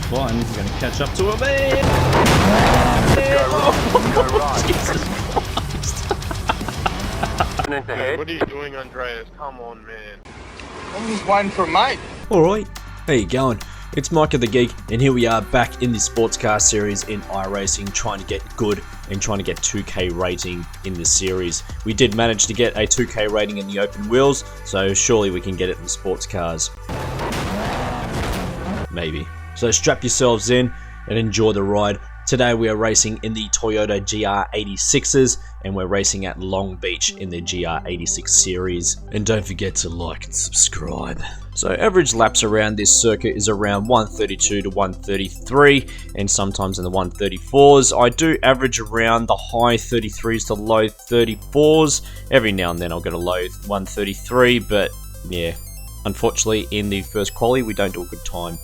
fine. He's going to catch up to him. What are you doing, Andreas? Come on, man. I'm just waiting for a mate. Alright, how you going? It's Micah the Geek, and here we are back in the sports car series in iRacing, trying to get good and trying to get 2K rating in this series. We did manage to get a 2K rating in the open wheels, so surely we can get it in the sports cars. Maybe. So strap yourselves in and enjoy the ride. Today we are racing in the Toyota GR86s, and we're racing at Longbeach in the GR86 series. And don't forget to like and subscribe. So average laps around this circuit is around 132 to 133, and sometimes in the 134s. I do average around the high 33s to low 34s. Every now and then I'll get a low 133, but yeah, unfortunately in the first quali we don't do a good time.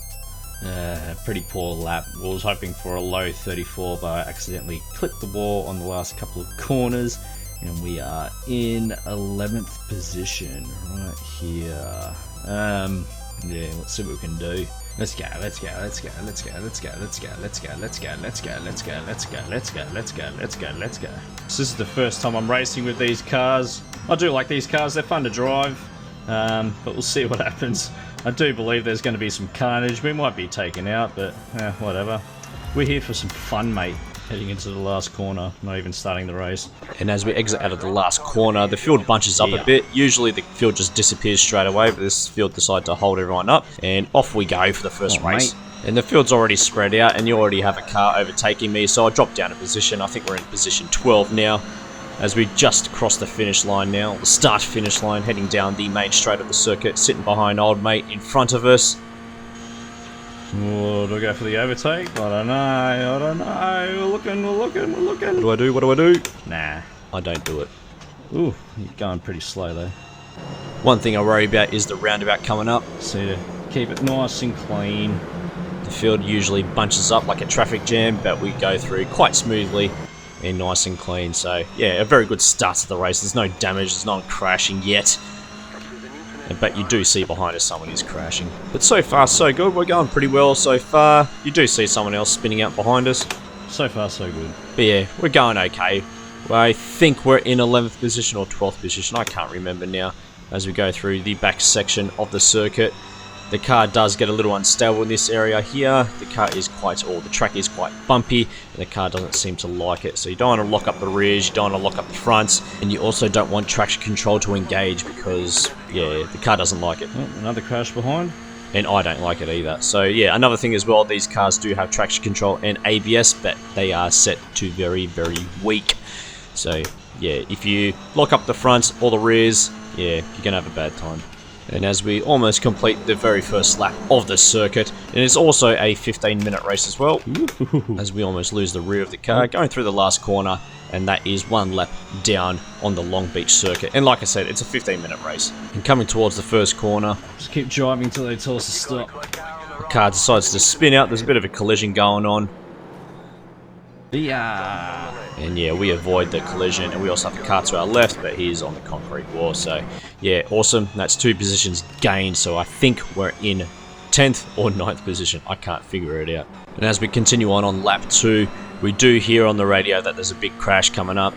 Pretty poor lap. I was hoping for a low 34, but I accidentally clipped the wall on the last couple of corners, and we are in 11th position right here. Yeah, let's see what we can do. Let's go, let's go, let's go, let's go, let's go, let's go, let's go, let's go, let's go, let's go, let's go, let's go, let's go, let's go, let's go. So this is the first time I'm racing with these cars. I do like these cars, they're fun to drive, but we'll see what happens. I do believe there's going to be some carnage. We might be taken out, but whatever. We're here for some fun, mate. Heading into the last corner, not even starting the race. And as we exit out of the last corner, the field bunches up a bit. Usually the field just disappears straight away, but this field decided to hold everyone up. And off we go for the first race. Mate. And the field's already spread out, and you already have a car overtaking me, so I dropped down a position. I think we're in position 12 now, as we just crossed the finish line now, the start finish line, heading down the main straight of the circuit, sitting behind old mate in front of us. Oh, do I go for the overtake? I don't know, we're looking. What do I do? Nah, I don't do it. Ooh, you're going pretty slow though. One thing I worry about is the roundabout coming up, so to keep it nice and clean. The field usually bunches up like a traffic jam, but we go through quite smoothly and nice and clean. So yeah, a very good start to the race. There's no damage, there's no one crashing yet, but you do see behind us someone is crashing. But so far so good, we're going pretty well so far. You do see someone else spinning out behind us. So far so good. But yeah, we're going okay. I think we're in 11th position or 12th position, I can't remember now, as we go through the back section of the circuit. The car does get a little unstable in this area here. The track is quite bumpy, and the car doesn't seem to like it. So you don't want to lock up the rears, you don't want to lock up the fronts, and you also don't want traction control to engage because, yeah, the car doesn't like it. Oh, another crash behind. And I don't like it either. So yeah, another thing as well, these cars do have traction control and ABS, but they are set to very, very weak. So yeah, if you lock up the fronts or the rears, yeah, you're going to have a bad time. And as we almost complete the very first lap of the circuit, and it's also a 15-minute race as well, as we almost lose the rear of the car, going through the last corner, and that is one lap down on the Longbeach Circuit. And like I said, it's a 15-minute race. And coming towards the first corner, just keep driving until they tell us to stop. The car decides to spin out, there's a bit of a collision going on. Yeah. And yeah, we avoid the collision, and we also have a car to our left, but he's on the concrete wall. So yeah, awesome. That's 2 positions gained, so I think we're in 10th or 9th position. I can't figure it out. And as we continue on lap 2, we do hear on the radio that there's a big crash coming up.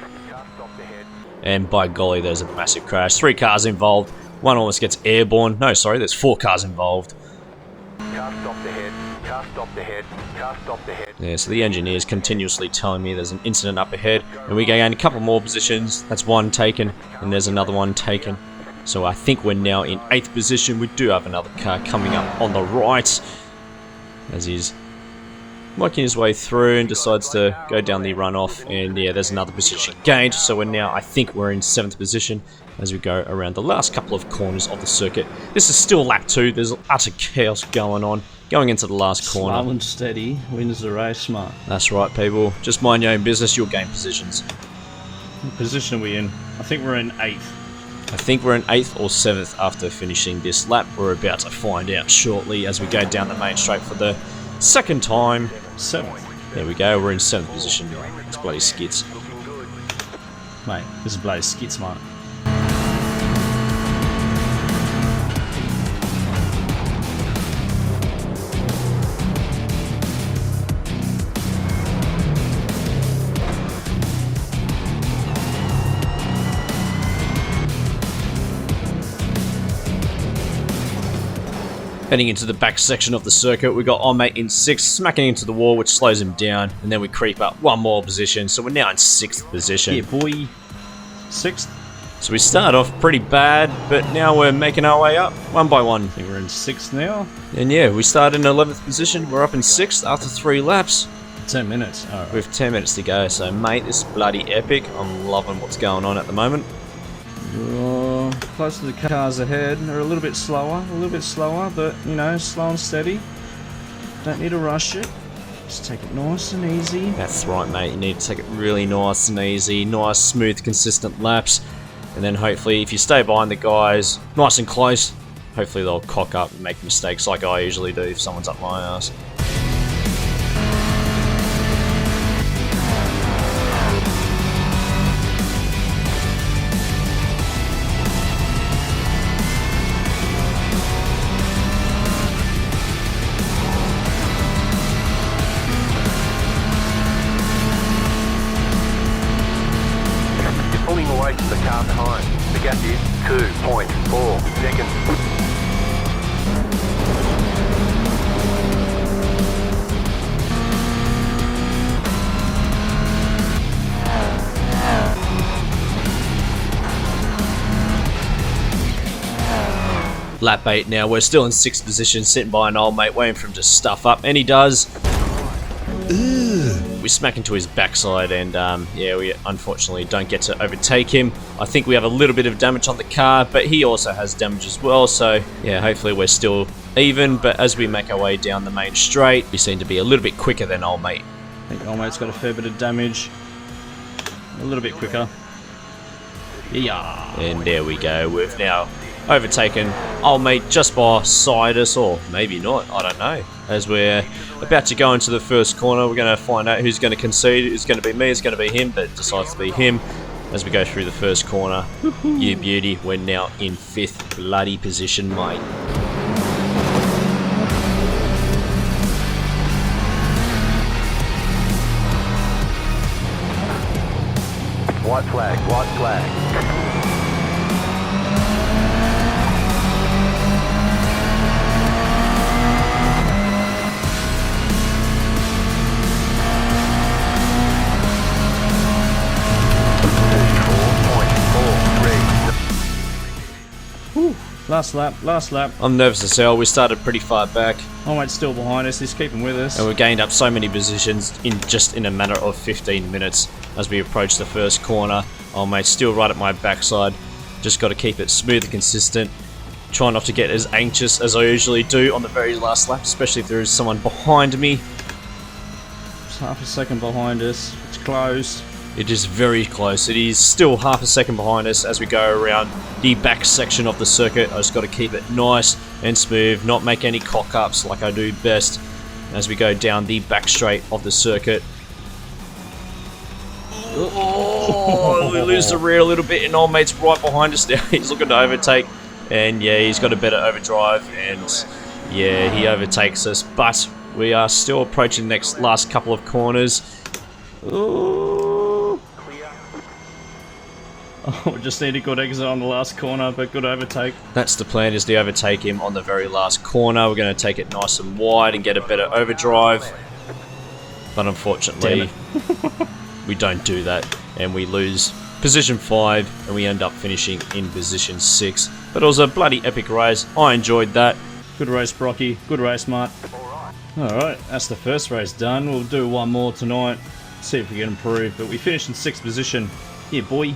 And by golly, there's a massive crash. 3 cars involved. One almost gets airborne. No, sorry, there's 4 cars involved. Yeah, so the engineer's continuously telling me there's an incident up ahead, and we gain a couple more positions. That's 1 taken, and there's another 1 taken. So I think we're now in 8th position. We do have another car coming up on the right, as he's working his way through and decides to go down the runoff. And yeah, there's another position gained. So we're now, I think we're in 7th position as we go around the last couple of corners of the circuit. This is still lap 2. There's utter chaos going on. Going into the last corner. Slow and steady wins the race, smart. That's right, people. Just mind your own business, you'll gain positions. What position are we in? I think we're in 8th. I think we're in 8th or 7th after finishing this lap. We're about to find out shortly as we go down the main straight for the second time. 7th. There we go, we're in 7th position now. It's bloody skits. Mate, this is bloody skits, mate. Heading into the back section of the circuit, we got old mate in 6th, smacking into the wall, which slows him down, and then we creep up one more position, so we're now in 6th position. Yeah, boy. 6th. So we start off pretty bad, but now we're making our way up one by one. I think we're in 6th now. And yeah, we started in 11th position, we're up in 6th after 3 laps. 10 minutes. Alright. With 10 minutes to go, so mate, this is bloody epic. I'm loving what's going on at the moment. Oh, close to the cars ahead. They're a little bit slower, but, you know, slow and steady. Don't need to rush it. Just take it nice and easy. That's right, mate. You need to take it really nice and easy. Nice, smooth, consistent laps. And then hopefully, if you stay behind the guys, nice and close, hopefully they'll cock up and make mistakes like I usually do if someone's up my ass. Pulling away from the car behind. The gap is 2.4 seconds. Lap 8 now, we're still in 6th position, sitting by an old mate, waiting for him to stuff up, and he does. We smack into his backside, and yeah, we unfortunately don't get to overtake him. I think we have a little bit of damage on the car, but he also has damage as well, so yeah, hopefully we're still even. But as we make our way down the main straight, we seem to be a little bit quicker than old mate. I think old mate's got a fair bit of damage. A little bit quicker. Yeah. And there we go, we've now overtaken old mate just beside us, or maybe not, I don't know. As we're about to go into the first corner, we're going to find out who's going to concede. It's going to be me, it's going to be him, but it decides to be him as we go through the first corner. You beauty, we're now in 5th bloody position, mate. White flag, white flag. Last lap, last lap. I'm nervous as hell, we started pretty far back. Old mate's still behind us, he's keeping with us. And we gained up so many positions in just in a matter of 15 minutes as we approach the first corner. Old mate's still right at my backside. Just got to keep it smooth and consistent. Try not to get as anxious as I usually do on the very last lap, especially if there is someone behind me. It's half a second behind us, it's close. It is very close. It is still half a second behind us as we go around the back section of the circuit. I just got to keep it nice and smooth, not make any cock-ups like I do best as we go down the back straight of the circuit. Oh, we lose the rear a little bit, and old mate's right behind us now. He's looking to overtake, and yeah, he's got a better overdrive, and yeah, he overtakes us, but we are still approaching the last couple of corners. Ooh. Oh, we just need a good exit on the last corner, but good overtake. That's the plan, is to overtake him on the very last corner. We're going to take it nice and wide and get a better overdrive. But unfortunately, we don't do that, and we lose position 5, and we end up finishing in position 6. But it was a bloody epic race. I enjoyed that. Good race, Brocky. Good race, mate. Alright, that's the first race done. We'll do one more tonight. See if we can improve. But we finished in 6th position. Yeah, boy.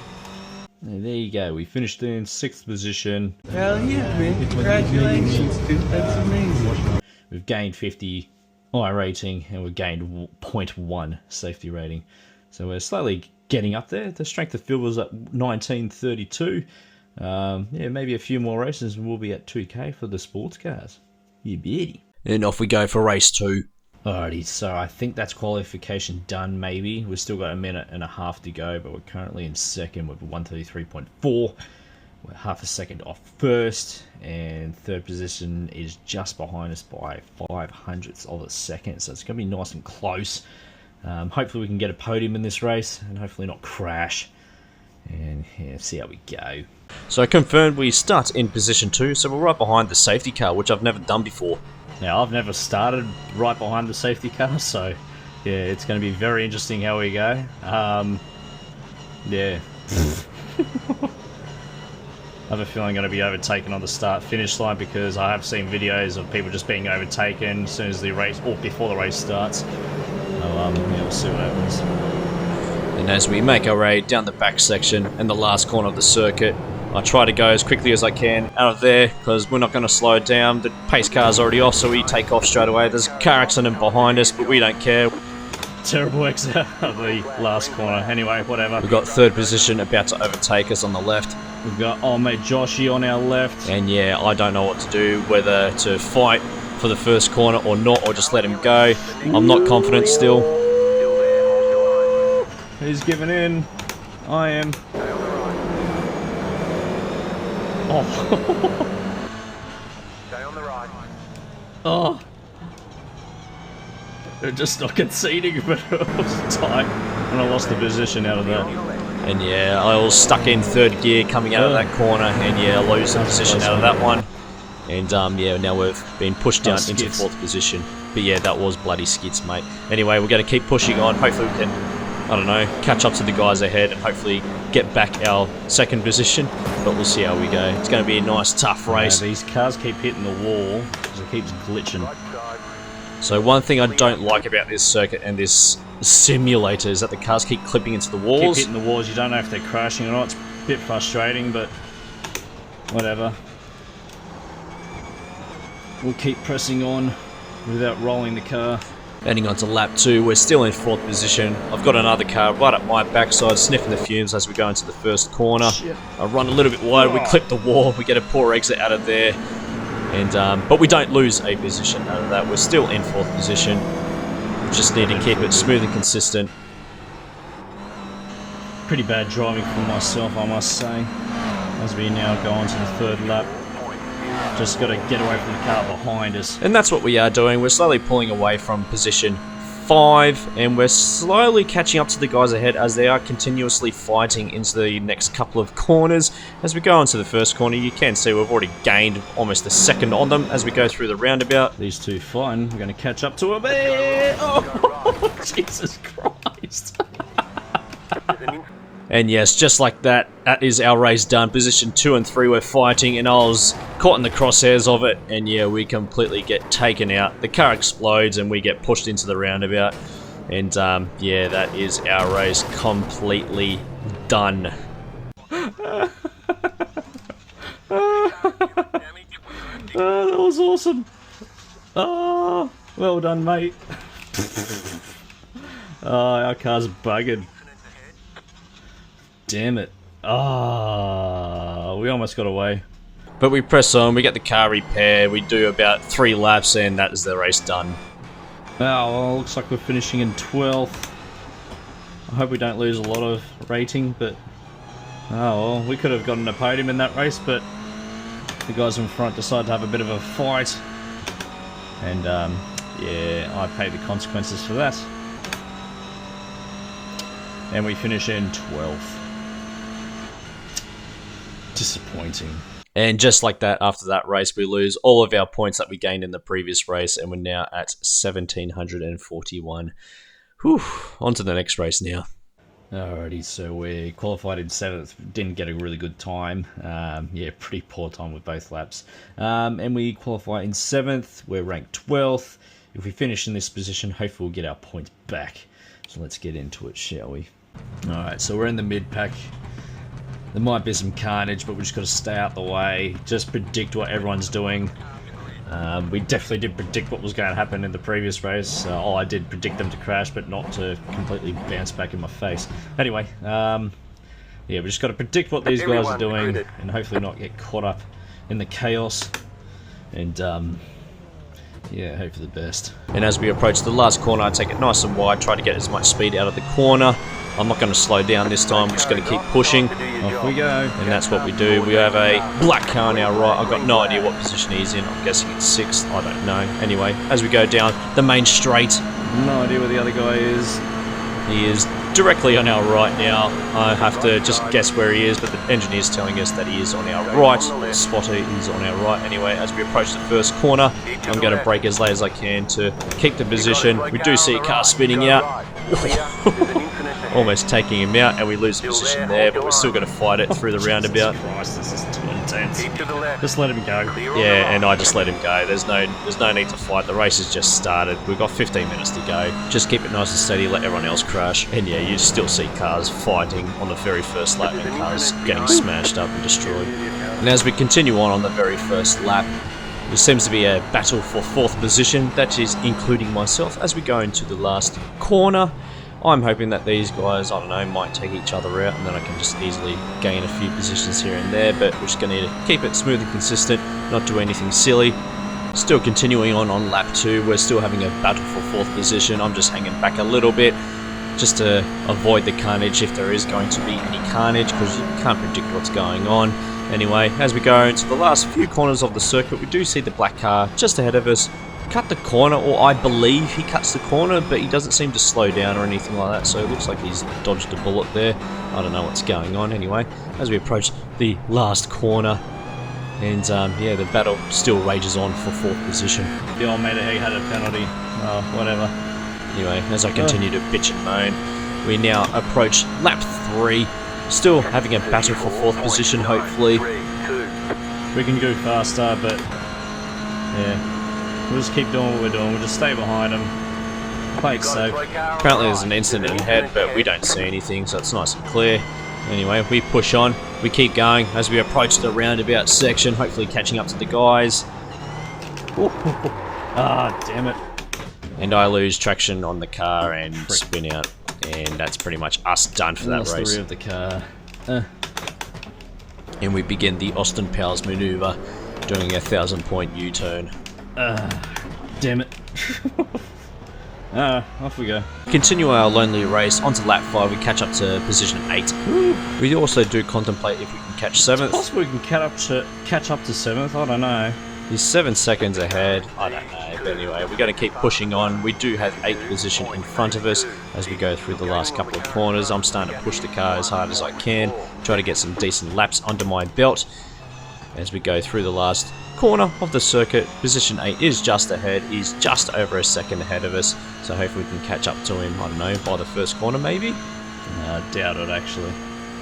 And there you go. We finished in 6th position. Hell yeah, man. Congratulations, dude. That's amazing. We've gained 50 iRating, and we've gained 0.1 safety rating. So we're slowly getting up there. The strength of field was at 1932. Yeah, maybe a few more races and we'll be at 2K for the sports cars. You beauty. And off we go for race 2. Alrighty, so I think that's qualification done, maybe. We've still got a minute and a half to go, but we're currently in 2nd with 133.4. We're half a second off 1st, and 3rd position is just behind us by 0.05 of a second, so it's going to be nice and close. Hopefully we can get a podium in this race, and hopefully not crash. And yeah, see how we go. So confirmed we start in position 2, so we're right behind the safety car, which I've never done before. Now, I've never started right behind the safety car, so yeah, it's going to be very interesting how we go. Yeah. I have a feeling I'm going to be overtaken on the start-finish line because I have seen videos of people just being overtaken as soon as the race, or before the race starts. So, yeah, we'll see what happens. And as we make our way down the back section and the last corner of the circuit, I try to go as quickly as I can out of there because we're not going to slow down. The pace car's already off, so we take off straight away. There's a car accident behind us, but we don't care. Terrible exit of the last corner. Anyway, whatever. We've got third position about to overtake us on the left. We've got old mate Joshy on our left. And yeah, I don't know what to do, whether to fight for the first corner or not, or just let him go. I'm not confident still. He's giving in. I am. Oh. Stay on the right. Oh. They're just not conceding, but it was tight. And I lost the position out of that. And yeah, I was stuck in third gear coming out of that corner, and yeah, lose the position out of that one. And yeah, now we've been pushed down into fourth position. But yeah, that was bloody skits, mate. Anyway, we're going to keep pushing on. Hopefully we can, I don't know, catch up to the guys ahead and hopefully get back our second position. But we'll see how we go. It's going to be a nice, tough race. Yeah, these cars keep hitting the wall because it keeps glitching. So one thing I don't like about this circuit and this simulator is that the cars keep clipping into the walls. Keep hitting the walls. You don't know if they're crashing or not. It's a bit frustrating, but whatever. We'll keep pressing on without rolling the car. Heading on to lap 2, we're still in fourth position. I've got another car right up my backside, sniffing the fumes as we go into the first corner. Shit. I run a little bit wide, we clip the wall, we get a poor exit out of there. And but we don't lose a position out of that. We're still in fourth position. We just need to keep it smooth and consistent. Pretty bad driving for myself, I must say. As we now go on to the third lap. Just got to get away from the car behind us. And that's what we are doing. We're slowly pulling away from position 5, and we're slowly catching up to the guys ahead as they are continuously fighting into the next couple of corners. As we go into the first corner, you can see we've already gained almost a second on them as we go through the roundabout. These two fighting. We're going to catch up to them. Oh, Jesus Christ. And yes, just like that, that is our race done. Position 2 and 3 we're fighting, and I was caught in the crosshairs of it, and yeah, we completely get taken out. The car explodes and we get pushed into the roundabout. And yeah, that is our race completely done. Oh, that was awesome. Oh, well done, mate. Oh, our car's buggered. Damn it. Ah, we almost got away. But we press on, we get the car repaired, we do about 3 laps, and that is the race done. Well, looks like we're finishing in 12th. I hope we don't lose a lot of rating, but oh well, we could have gotten a podium in that race, but the guys in front decided to have a bit of a fight. And yeah, I paid the consequences for that. And we finish in 12th. Disappointing. And just like that, after that race, we lose all of our points that we gained in the previous race, and we're now at 1,741. Whew, on to the next race now. Alrighty, so we qualified in 7th, didn't get a really good time. Yeah, pretty poor time with both laps. And we qualify in 7th, we're ranked 12th. If we finish in this position, hopefully we'll get our points back. So let's get into it, shall we? Alright, so we're in the mid-pack. There might be some carnage, but we just got to stay out the way. Just predict what everyone's doing. We definitely did predict what was going to happen in the previous race. I did predict them to crash, but not to completely bounce back in my face. Anyway, yeah, we just got to predict what these guys are doing and hopefully not get caught up in the chaos. And yeah, hope for the best. And as we approach the last corner, I take it nice and wide, try to get as much speed out of the corner. I'm not going to slow down this time, we're just going to keep pushing. Off we go. And that's what we do. We have a black car on our right. I've got no idea what position he's in. I'm guessing it's 6th. I don't know. Anyway, as we go down the main straight. No idea where the other guy is. He is directly on our right now. I have to just guess where he is, but the engineer's telling us that he is on our right. The spotter is on our right anyway. As we approach the first corner, I'm going to brake as late as I can to keep the position. We do see a car spinning out. Almost taking him out, and we lose the position there, but we're still going to fight it through the roundabout. Christ, this is too intense. Just let him go. Yeah, and I just let him go. There's no need to fight. The race has just started. We've got 15 minutes to go. Just keep it nice and steady, let everyone else crash. And yeah, you still see cars fighting on the very first lap and cars getting smashed up and destroyed. And as we continue on the very first lap, there seems to be a battle for 4th position. That is including myself as we go into the last corner. I'm hoping that these guys, I don't know, might take each other out and then I can just easily gain a few positions here and there, but we're just going to need to keep it smooth and consistent, not do anything silly. Still continuing on lap 2, we're still having a battle for 4th position. I'm just hanging back a little bit just to avoid the carnage if there is going to be any carnage, because you can't predict what's going on. Anyway, as we go into the last few corners of the circuit, we do see the black car just ahead of us cut the corner, or I believe he cuts the corner, but he doesn't seem to slow down or anything like that, so it looks like he's dodged a bullet there. I don't know what's going on. Anyway, as we approach the last corner, and yeah, the battle still rages on for 4th position. The old mate, he had a penalty. Oh, whatever. Anyway, as I continue to bitch and moan, we now approach lap 3, still having a battle for 4th position, hopefully. We can go faster, but yeah. We'll just keep doing what we're doing. We'll just stay behind them. Play it safe. Apparently there's an incident ahead, but we don't see anything, so it's nice and clear. Anyway, we push on. We keep going as we approach the roundabout section, hopefully catching up to the guys. Ah, damn it. And I lose traction on the car and spin out. And that's pretty much us done for that race. The rear of the car. And we begin the Austin Powers maneuver, doing a 1,000-point U-turn. Damn it. Off we go. Continue our lonely race onto lap 5. We catch up to position 8. We also do contemplate if we can catch 7th. It's possible we can catch up to 7th. I don't know. He's 7 seconds ahead. I don't know. But anyway, we're going to keep pushing on. We do have 8th position in front of us as we go through the last couple of corners. I'm starting to push the car as hard as I can, try to get some decent laps under my belt. As we go through the last corner of the circuit, position 8 is just ahead. He's just over a second ahead of us, so hopefully we can catch up to him, I don't know, by the first corner maybe? Doubt it actually.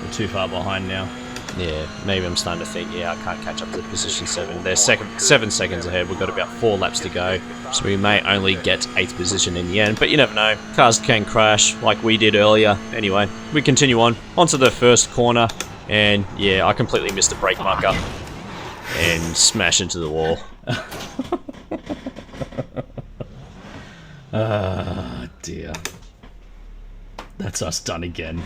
We're too far behind now. Yeah, maybe I'm starting to think, yeah, I can't catch up to position 7. They're 7 seconds ahead. We've got about 4 laps to go, so we may only get 8th position in the end, but you never know. Cars can crash like we did earlier. Anyway, we continue on onto the first corner, and yeah, I completely missed a brake marker and smash into the wall. Ah, dear. That's us done again.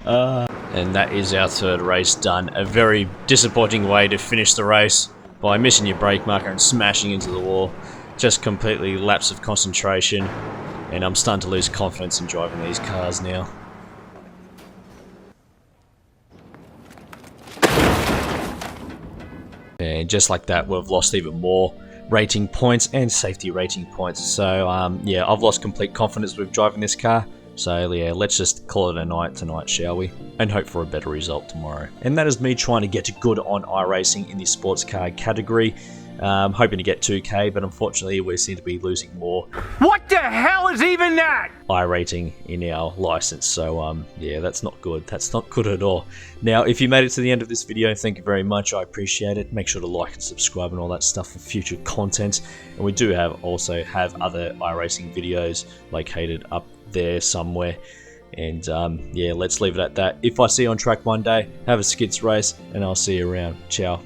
And that is our 3rd race done. A very disappointing way to finish the race, by missing your brake marker and smashing into the wall. Just completely lapse of concentration, and I'm starting to lose confidence in driving these cars now. And just like that, we've lost even more rating points and safety rating points. So yeah, I've lost complete confidence with driving this car. So yeah, let's just call it a night tonight, shall we? And hope for a better result tomorrow. And that is me trying to get good on iRacing in the sports car category. Hoping to get 2K, but unfortunately we seem to be losing more. What the hell is even that? iRating in our license, so yeah, that's not good. That's not good at all. Now, if you made it to the end of this video, thank you very much. I appreciate it. Make sure to like and subscribe and all that stuff for future content. And we do also have other iRacing videos located up there somewhere. And yeah, let's leave it at that. If I see you on track one day, have a skids race, and I'll see you around. Ciao.